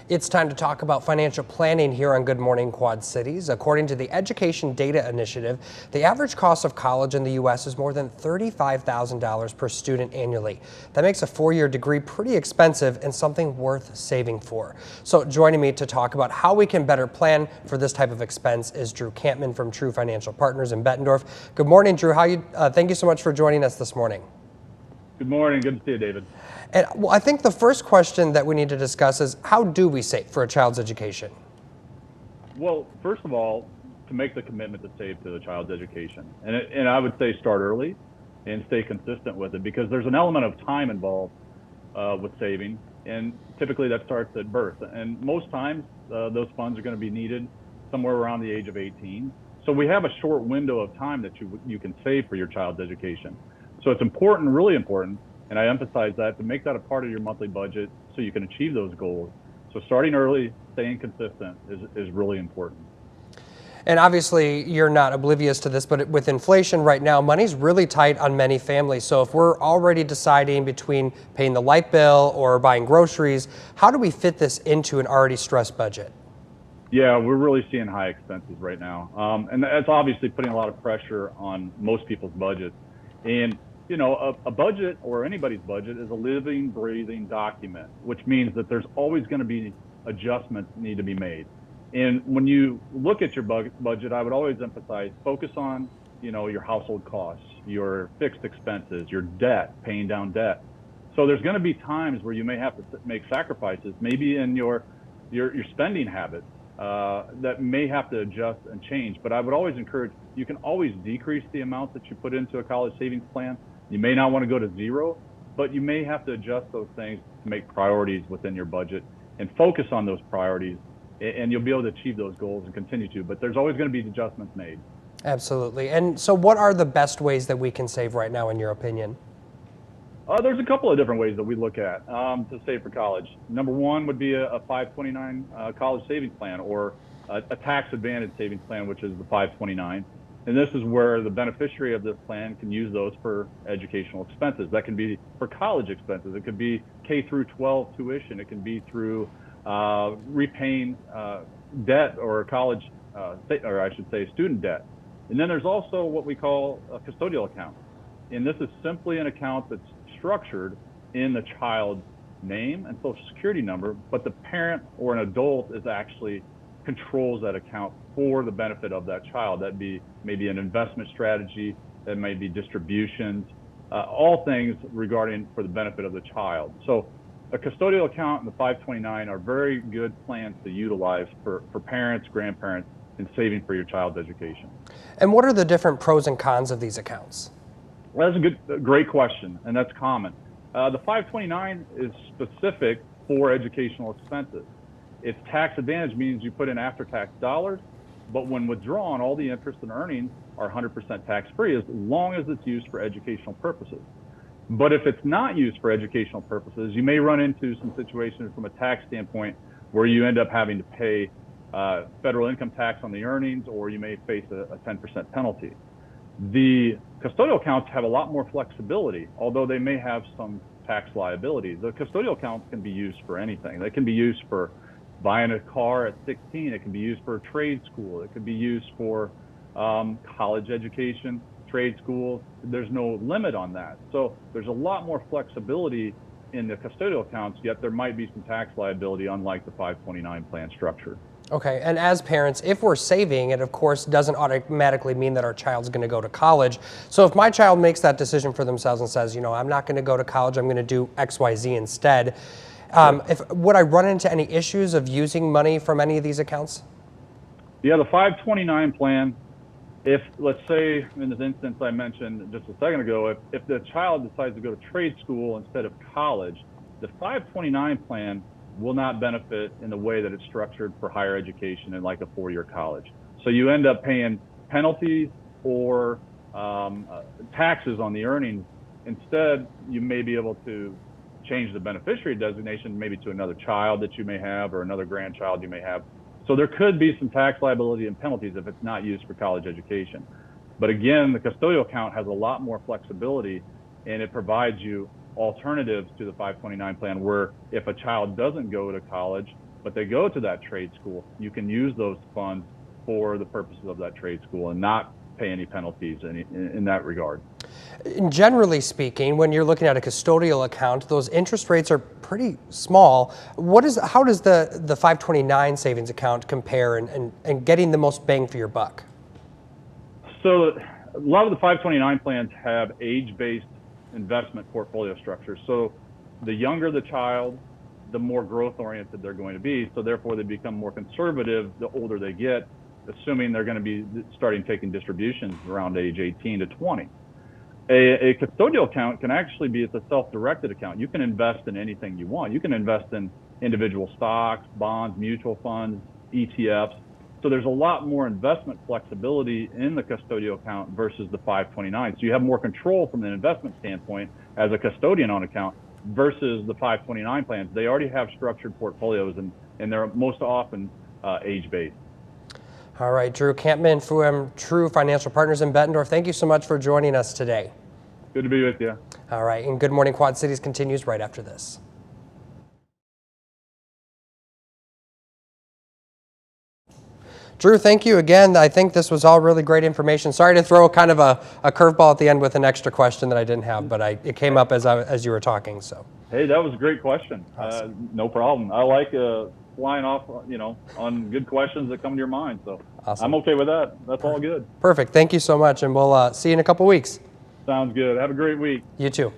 It's time to talk about financial planning here on Good Morning Quad Cities. According to the Education Data Initiative, the average cost of college in the U.S. is more than $35,000 per student annually. That makes a four-year degree pretty expensive and something worth saving for. So joining me to talk about how we can better plan for this type of expense is Drew Campman from True Financial Partners in Bettendorf. Good morning, Drew. Thank you so much for joining us this morning. Good morning. Good to see you, David. And well, I think the first question that we need to discuss is how do we save for a child's education? Well, first of all, to make the commitment to save to the child's education. And I would say start early and stay consistent with it, because there's an element of time involved with saving. And typically that starts at birth. And most times those funds are going to be needed somewhere around the age of 18. So we have a short window of time that you can save for your child's education. So it's important, really important, and I emphasize that, to make that a part of your monthly budget so you can achieve those goals. So starting early, staying consistent is really important. And obviously you're not oblivious to this, but with inflation right now, money's really tight on many families. So if we're already deciding between paying the light bill or buying groceries, how do we fit this into an already stressed budget? Yeah, we're really seeing high expenses right now. And that's obviously putting a lot of pressure on most people's budgets. And you know, a budget, or anybody's budget, is a living, breathing document, which means that there's always going to be adjustments that need to be made. And when you look at your budget, I would always emphasize focus on, you know, your household costs, your fixed expenses, your debt, paying down debt. So there's going to be times where you may have to make sacrifices, maybe in your spending habits, that may have to adjust and change. But I would always encourage, you can always decrease the amount that you put into a college savings plan. You may not want to go to zero, but you may have to adjust those things to make priorities within your budget and focus on those priorities, and you'll be able to achieve those goals and continue to. But there's always going to be adjustments made. Absolutely. And so what are the best ways that we can save right now, in your opinion? There's a couple of different ways that we look at to save for college. Number one would be a 529 college savings plan, or a tax advantage savings plan, which is the 529. And this is where the beneficiary of this plan can use those for educational expenses. That can be for college expenses. It could be K through 12 tuition. It can be through repaying debt, or college, or I should say student debt. And then there's also what we call a custodial account. And this is simply an account that's structured in the child's name and social security number, but the parent or an adult is actually controls that account for the benefit of that child. That'd be maybe an investment strategy, that may be distributions, all things regarding for the benefit of the child. So a custodial account and the 529 are very good plans to utilize for parents, grandparents, in saving for your child's education. And what are the different pros and cons of these accounts? Well, that's a great question, and that's common. The 529 is specific for educational expenses. Its tax advantage means you put in after-tax dollars, but when withdrawn, all the interest and earnings are 100% tax-free, as long as it's used for educational purposes. But if it's not used for educational purposes, you may run into some situations from a tax standpoint where you end up having to pay federal income tax on the earnings, or you may face a 10% penalty. The custodial accounts have a lot more flexibility, although they may have some tax liabilities. The custodial accounts can be used for anything. They can be used for buying a car at 16. It can be used for a trade school. It could be used for college education, trade schools. There's no limit on that. So there's a lot more flexibility in the custodial accounts, yet there might be some tax liability, unlike the 529 plan structure. Okay, and as parents, if we're saving, it of course doesn't automatically mean that our child's going to go to college. So if my child makes that decision for themselves and says, you know, I'm not going to go to college, I'm going to do X, Y, Z instead, would I run into any issues of using money from any of these accounts? Yeah, the 529 plan, if, let's say, in this instance I mentioned just a second ago, if the child decides to go to trade school instead of college, the 529 plan will not benefit in the way that it's structured for higher education in like a four-year college. So you end up paying penalties or taxes on the earnings. Instead, you may be able to change the beneficiary designation maybe to another child that you may have, or another grandchild you may have. So there could be some tax liability and penalties if it's not used for college education. But again, the custodial account has a lot more flexibility, and it provides you alternatives to the 529 plan, where if a child doesn't go to college but they go to that trade school, you can use those funds for the purposes of that trade school and not pay any penalties in that regard. Generally speaking, when you're looking at a custodial account, those interest rates are pretty small. How does the 529 savings account compare and getting the most bang for your buck? So a lot of the 529 plans have age-based investment portfolio structures. So the younger the child, the more growth-oriented they're going to be. So therefore, they become more conservative the older they get, assuming they're going to be starting taking distributions around age 18 to 20. A custodial account can actually be, it's a self-directed account. You can invest in anything you want. You can invest in individual stocks, bonds, mutual funds, ETFs. So there's a lot more investment flexibility in the custodial account versus the 529. So you have more control from an investment standpoint as a custodian on account versus the 529 plans. They already have structured portfolios and they're most often age-based. All right, Drew Kampman from True Financial Partners in Bettendorf, thank you so much for joining us today. Good to be with you. All right, and Good Morning Quad Cities continues right after this. Drew, thank you again. I think this was all really great information. Sorry to throw kind of a curveball at the end with an extra question that I didn't have, but it came up as you were talking. So. Hey, that was a great question. Awesome. No problem. I like flying off, on good questions that come to your mind. So awesome. I'm okay with that. That's all good. Perfect. Thank you so much, and we'll see you in a couple weeks. Sounds good. Have a great week. You too.